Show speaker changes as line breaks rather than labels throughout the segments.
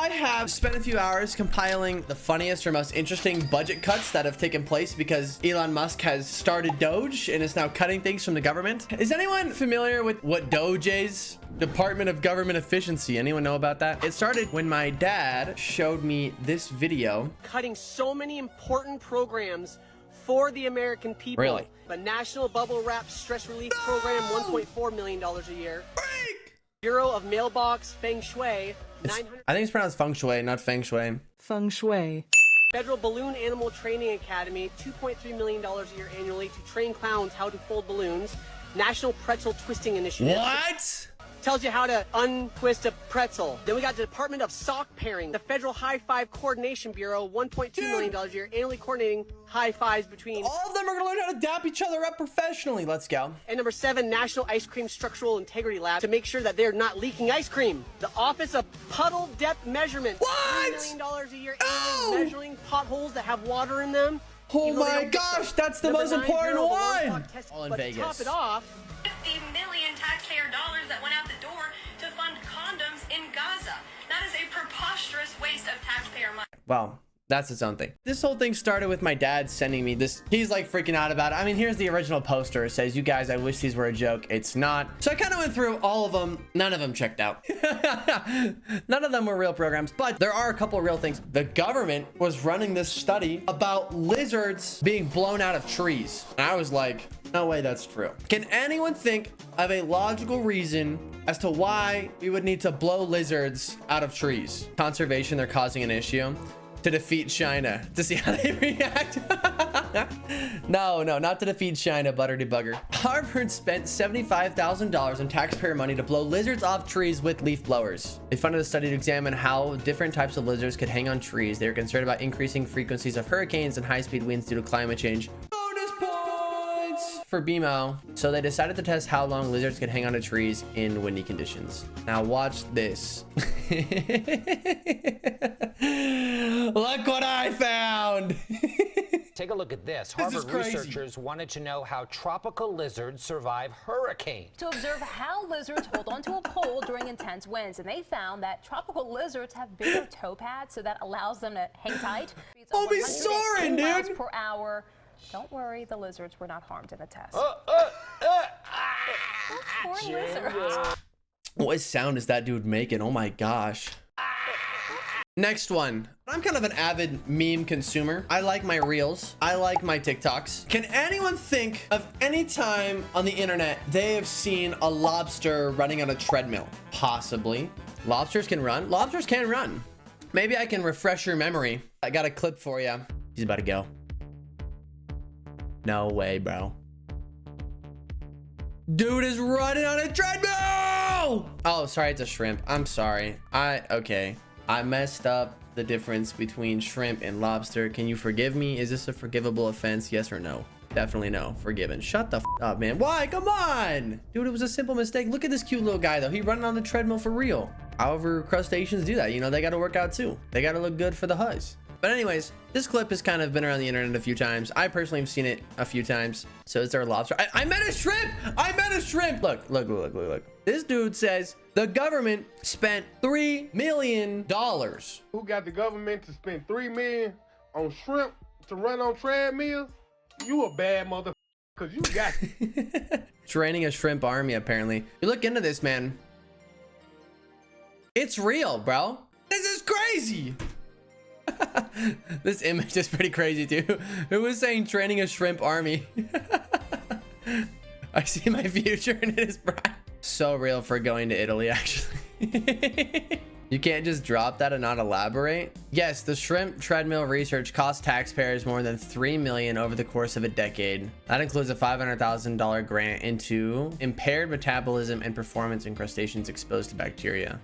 I have spent a few hours compiling the funniest or most interesting budget cuts that have taken place because Elon Musk has started Doge and is now cutting things from the government. Is anyone familiar with what Doge is? Department of Government Efficiency. Anyone know about that? It started when my dad showed me this video.
Cutting so many important programs for the American people.
Really?
The National Bubble Wrap Stress Relief Program, $1.4 million a year.
Freak!
Bureau of Mailbox Feng Shui,
I think it's pronounced feng shui, not feng shui.
Feng Shui.
Federal Balloon Animal Training Academy, $2.3 million a year annually to train clowns how to fold balloons. National Pretzel Twisting Initiative.
What?
Tells you how to untwist a pretzel. Then we got the Department of Sock Pairing, the Federal High Five Coordination Bureau, $1.2 million a year, annually coordinating high fives between.
All of them are gonna learn how to dap each other up professionally. Let's go.
And number 7, National Ice Cream Structural Integrity Lab to make sure that they're not leaking ice cream. The Office of Puddle Depth Measurement,
What?
$3 million a year, annually measuring potholes that have water in them.
Oh my gosh, that's the most important one. All in
But
Vegas.
to top it off,
50 million taxpayer dollars that went out the door to fund condoms in Gaza. That is a preposterous waste of taxpayer money.
Wow, that's its own thing. This whole thing started with my dad sending me this. He's like freaking out about it. I mean, here's the original poster. It says, "You guys, I wish these were a joke." It's not. So I kind of went through all of them. None of them checked out. None of them were real programs, but there are a couple of real things. The government was running this study about lizards being blown out of trees. And I was like, no way that's true. Can anyone think of a logical reason as to why we would need to blow lizards out of trees? Conservation, they're causing an issue. To defeat China, to see how they react. No, not to defeat China, butter debugger. Harvard spent $75,000 in taxpayer money to blow lizards off trees with leaf blowers. They funded a study to examine how different types of lizards could hang on trees. They were concerned about increasing frequencies of hurricanes and high-speed winds due to climate change. Bonus points for BMO. So they decided to test how long lizards could hang onto trees in windy conditions. Now watch this. Look what I found.
Take a look at this.
This is
Harvard
crazy.
researchers wanted to know how tropical lizards survive hurricanes.
To observe how lizards hold onto a pole during intense winds, and they found that tropical lizards have bigger toe pads, so that allows them to hang tight.
Oh, be soaring,
miles
dude.
per hour. Don't worry, the lizards were not harmed in the test. Poor lizards.
What sound is that dude making? Oh my gosh. Next one. I'm kind of an avid meme consumer. I like my reels. I like my TikToks. Can anyone think of any time on the internet they have seen a lobster running on a treadmill? Possibly. Lobsters can run. Lobsters can run. Maybe I can refresh your memory. I got a clip for you. He's about to go. No way, bro. Dude is running on a treadmill. Oh, sorry. It's a shrimp. I'm sorry. Okay. I messed up the difference between shrimp and lobster. Can you forgive me? Is this a forgivable offense? Yes or no? Definitely no. Forgiven. Shut the f up, man. Why? Come on. Dude, it was a simple mistake. Look at this cute little guy, though. He running on the treadmill for real. However, crustaceans do that. You know, they got to work out, too. They got to look good for the huzz. But anyways, this clip has kind of been around the internet a few times. I personally have seen it a few times. So is there a lobster? I meant a shrimp. I meant a shrimp. Look. This dude says the government spent $3 million.
Who got the government to spend $3 million on shrimp to run on treadmills? You a bad mother, cause you got
Training a shrimp army, apparently. You look into this, man. It's real, bro. This is crazy. This image is pretty crazy too. Who was saying training a shrimp army? I see my future and it is bright. So real for going to Italy, actually. You can't just drop that and not elaborate. Yes, the shrimp treadmill research cost taxpayers more than $3 million over the course of a decade. That includes a $500,000 grant into impaired metabolism and performance in crustaceans exposed to bacteria.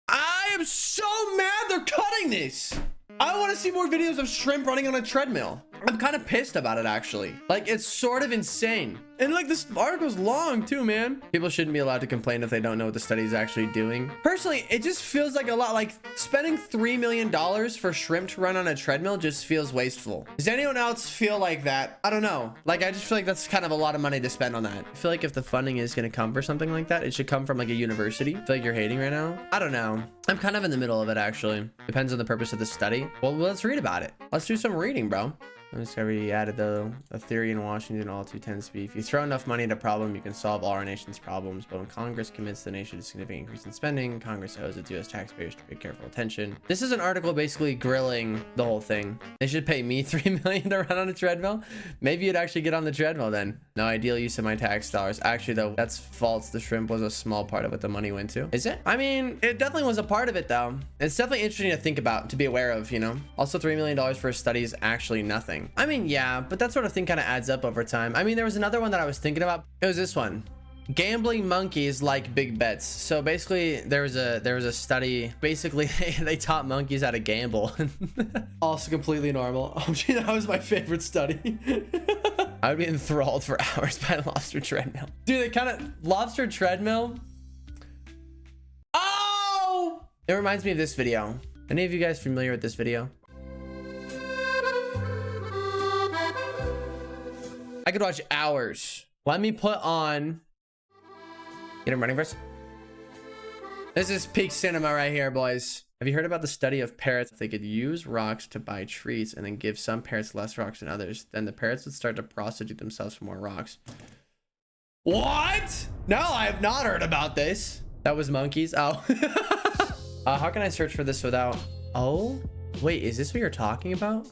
I'm so mad they're cutting this. I want to see more videos of shrimp running on a treadmill. I'm kind of pissed about it, actually. Like, it's sort of insane. And like, this article's long too, man. People shouldn't be allowed to complain if they don't know what the study is actually doing. Personally, it just feels like a lot. Like, spending $3 million for shrimp to run on a treadmill just feels wasteful. Does anyone else feel like that? I don't know. Like, I just feel like that's kind of a lot of money to spend on that. I feel like if the funding is going to come for something like that, it should come from like a university. I feel like you're hating right now. I don't know. I'm kind of in the middle of it, actually. Depends on the purpose of the study. Well, let's read about it. Let's do some reading, bro. Discovery added though a theory in Washington all too tends to be, if you throw enough money at a problem, you can solve all our nation's problems. But when Congress commits the nation to significant increase in spending, Congress owes its U.S. taxpayers to pay careful attention. This is an article basically grilling the whole thing. They should pay me $3 million to run on a treadmill. Maybe you'd actually get on the treadmill then. No ideal use of my tax dollars. Actually though, that's false. The shrimp was a small part of what the money went to. Is it? I mean, it definitely was a part of it though. It's definitely interesting to think about, to be aware of, you know. Also, $3 million for a study is actually nothing. I mean, yeah, but that sort of thing kind of adds up over time. I mean, there was another one that I was thinking about. It was this one. Gambling monkeys like big bets. So basically there was a study. Basically they taught monkeys how to gamble. Also completely normal. Oh gee, that was my favorite study. I would be enthralled for hours by a lobster treadmill. Dude, they kind of lobster treadmill. Oh, it reminds me of this video. Any of you guys familiar with this video? I could watch hours. Let me put on. Get him running first. This is peak cinema right here, boys. Have you heard about the study of parrots? If they could use rocks to buy treats and then give some parrots less rocks than others, then the parrots would start to prostitute themselves for more rocks. What? No, I have not heard about this. That was monkeys. Oh. How can I search for this without? Oh, wait, is this what you're talking about?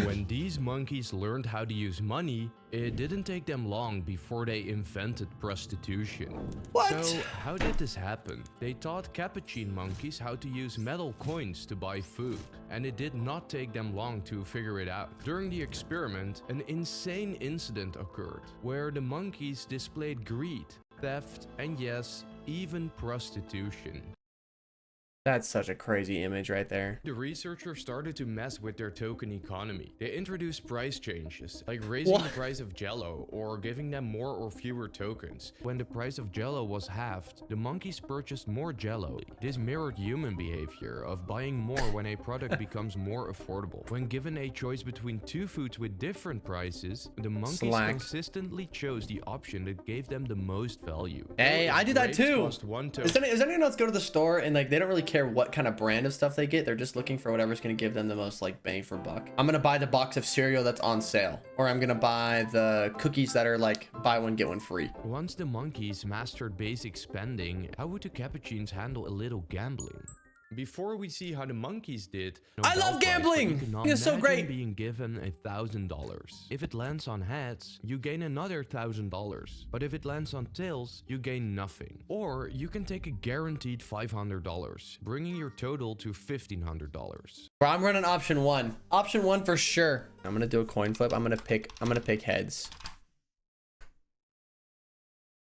When these monkeys learned how to use money, it didn't take them long before they invented prostitution.
What?
So, how did this happen? They taught capuchin monkeys how to use metal coins to buy food, and it did not take them long to figure it out. During the experiment, an insane incident occurred, where the monkeys displayed greed, theft, and yes, even prostitution.
That's such a crazy image right there.
The researchers started to mess with their token economy. They introduced price changes, like raising the price of Jello or giving them more or fewer tokens. When the price of Jello was halved, the monkeys purchased more Jello. This mirrored human behavior of buying more when a product becomes more affordable. When given a choice between two foods with different prices, the monkeys consistently chose the option that gave them the most value.
Hey, I do that too. Does anyone else go to the store and like they don't really care what kind of brand of stuff they get? They're just looking for whatever's going to give them the most like bang for buck. I'm going to buy the box of cereal that's on sale, or I'm going to buy the cookies that are like buy one get one free.
Once the monkeys mastered basic spending, how would the capuchins handle a little gambling? Before we see how the monkeys did,
I love gambling. It's so great.
Being given $1,000. If it lands on heads, you gain another $1,000. But if it lands on tails, you gain nothing. Or you can take a guaranteed $500, bringing your total to $1,500.
Bro, I'm running option one. Option one for sure. I'm gonna do a coin flip. I'm gonna pick heads.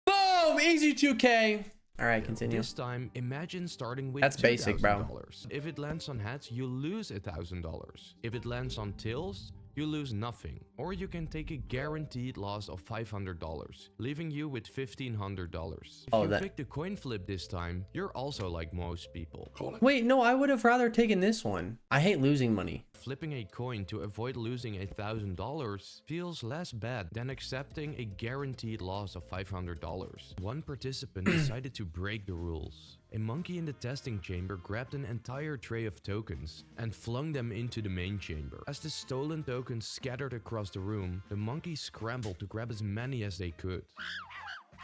Boom! Easy 2K. All right, continue.
This time, imagine starting with
that's basic, bro.
If it lands on heads, you lose $1,000. If it lands on tails, you lose nothing. Or you can take a guaranteed loss of $500, leaving you with $1,500. If you pick the coin flip this time, you're also like most people.
Wait, no, I would have rather taken this one. I hate losing money.
Flipping a coin to avoid losing $1,000 feels less bad than accepting a guaranteed loss of $500. One participant decided to break the rules. A monkey in the testing chamber grabbed an entire tray of tokens and flung them into the main chamber. As the stolen tokens scattered across the room, the monkeys scrambled to grab as many as they could.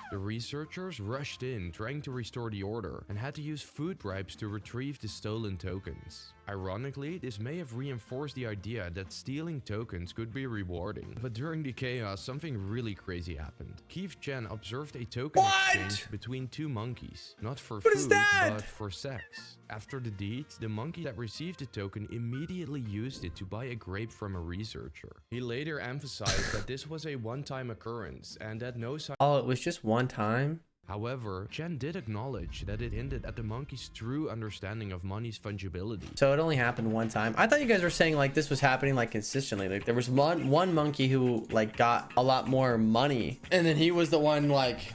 The researchers rushed in, trying to restore the order, and had to use food bribes to retrieve the stolen tokens. Ironically, this may have reinforced the idea that stealing tokens could be rewarding. But during the chaos, something really crazy happened. Keith Chen observed a token exchange between two monkeys, not for food, but for sex. After the deed, the monkey that received the token immediately used it to buy a grape from a researcher. He later emphasized that this was a one-time occurrence and that no sign—
Oh, it was just one time?
However, Chen did acknowledge that it hinted at the monkey's true understanding of money's fungibility.
So it only happened one time. I thought you guys were saying like this was happening like consistently. Like there was one monkey who like got a lot more money, and then he was the one like,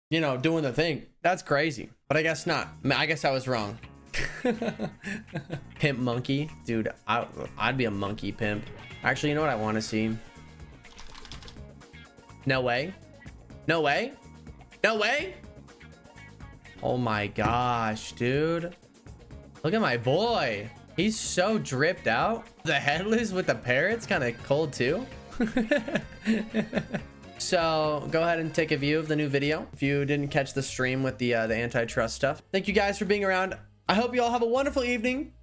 you know, doing the thing. That's crazy. But I guess not. I guess I was wrong. Pimp monkey, dude. I'd be a monkey pimp. Actually, you know what I want to see? No way. No way. No way. Oh my gosh, dude. Look at my boy. He's so dripped out. The headless with the parrots, kind of cold too. So go ahead and take a view of the new video if you didn't catch the stream with the antitrust stuff. Thank you guys for being around. I hope you all have a wonderful evening.